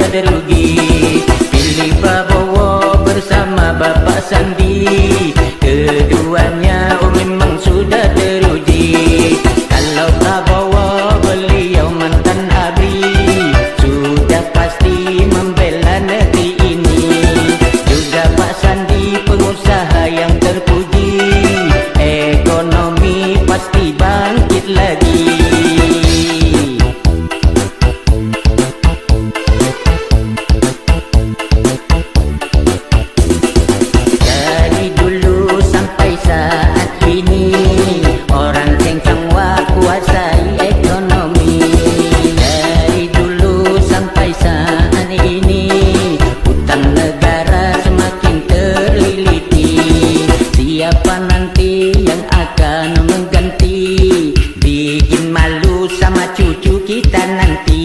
terugi. Pilih Prabowo bersama Bapak Sandi, keduanya memang sudah teruji. Kalau Prabowo beliau mantan ABRI, sudah pasti membela negeri ini. Juga Pak Sandi pengusaha yang terpuji, ekonomi pasti bangkit lagi. Dari dulu sampai saat ini, orang Sengkangwa kuasai ekonomi. Dari dulu sampai saat ini, hutang negara semakin terliliti. Siapa nanti yang akan mengganti, bikin malu sama cucu kita nanti.